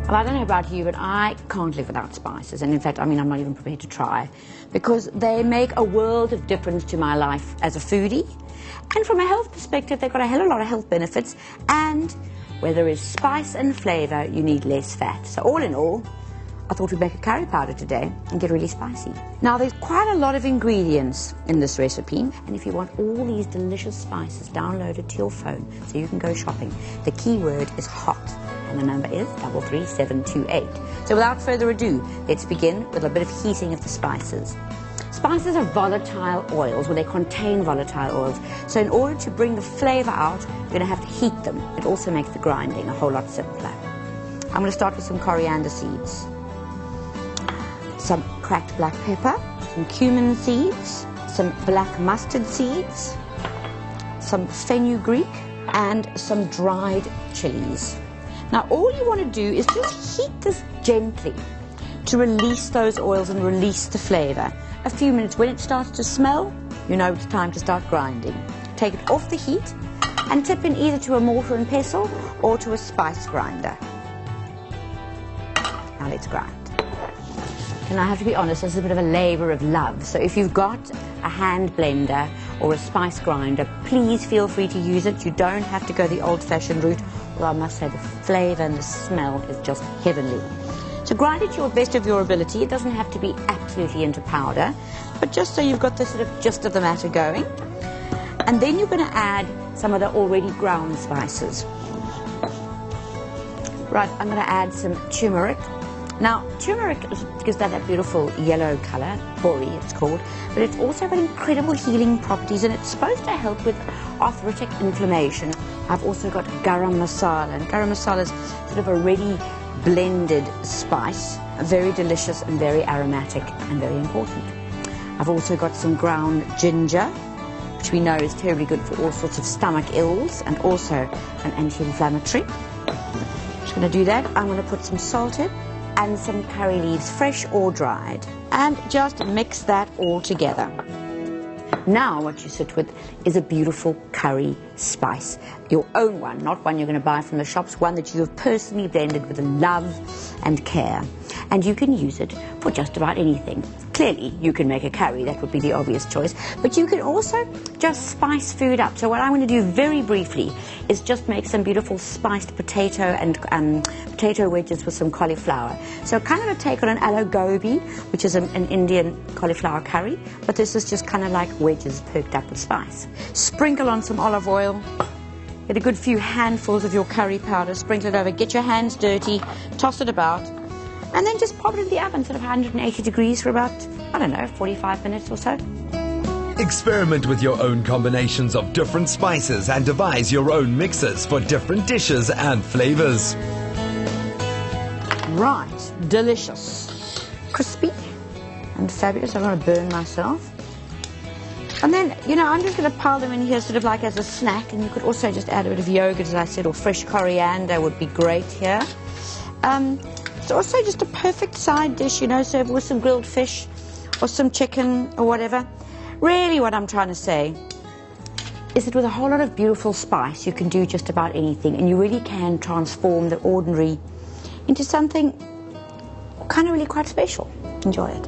Well, I don't know about you, but I can't live without spices. And in fact, I mean, I'm not even prepared to try, because they make a world of difference to my life as a foodie. And from a health perspective, they've got a hell of a lot of health benefits. And where there is spice and flavour, you need less fat. So all in all, I thought we'd make a curry powder today and get really spicy. Now, there's quite a lot of ingredients in this recipe, and if you want all these delicious spices downloaded to your phone so you can go shopping, the key word is hot, and the number is 33728. So without further ado, let's begin with a bit of heating of the spices. Spices are volatile oils, or they contain volatile oils. So in order to bring the flavour out, you're going to have to heat them. It also makes the grinding a whole lot simpler. I'm going to start with some coriander seeds, some cracked black pepper, some cumin seeds, some black mustard seeds, some fenugreek, and some dried chilies. Now all you want to do is just heat this gently to release those oils and release the flavour. A few minutes. When it starts to smell, you know it's time to start grinding. Take it off the heat and tip in either to a mortar and pestle or to a spice grinder. Now let's grind. And I have to be honest, this is a bit of a labour of love. So if you've got a hand blender or a spice grinder, please feel free to use it. You don't have to go the old-fashioned route. Although I must say the flavour and the smell is just heavenly. So grind it to your best of your ability. It doesn't have to be absolutely into powder, but just so you've got the sort of gist of the matter going. And then you're going to add some of the already ground spices. Right, I'm going to add some turmeric. Now, turmeric gives that beautiful yellow colour, bori it's called, but it's also got incredible healing properties, and it's supposed to help with arthritic inflammation. I've also got garam masala, and garam masala is sort of a ready blended spice, very delicious and very aromatic and very important. I've also got some ground ginger, which we know is terribly good for all sorts of stomach ills and also an anti-inflammatory. Just going to do that. I'm going to put some salt in and some curry leaves, fresh or dried, and just mix that all together. Now what you sit with is a beautiful curry spice, your own one, not one you're going to buy from the shops, one that you have personally blended with love and care. And you can use it for just about anything. Clearly, you can make a curry, that would be the obvious choice, but you can also just spice food up. So what I'm going to do very briefly is just make some beautiful spiced potato and potato wedges with some cauliflower. So kind of a take on an aloo gobi, which is an Indian cauliflower curry, but this is just kind of like wedges perked up with spice. Sprinkle on some olive oil. Get a good few handfuls of your curry powder, sprinkle it over, get your hands dirty, toss it about, and then just pop it in the oven, sort of 180 degrees for about, I don't know, 45 minutes or so. Experiment with your own combinations of different spices and devise your own mixes for different dishes and flavors. Right, delicious. Crispy and fabulous. I'm going to burn myself. And then, you know, I'm just going to pile them in here sort of like as a snack, and you could also just add a bit of yogurt, as I said, or fresh coriander would be great here. It's also just a perfect side dish, you know, served with some grilled fish or some chicken or whatever. Really what I'm trying to say is that with a whole lot of beautiful spice, you can do just about anything, and you really can transform the ordinary into something kind of really quite special. Enjoy it.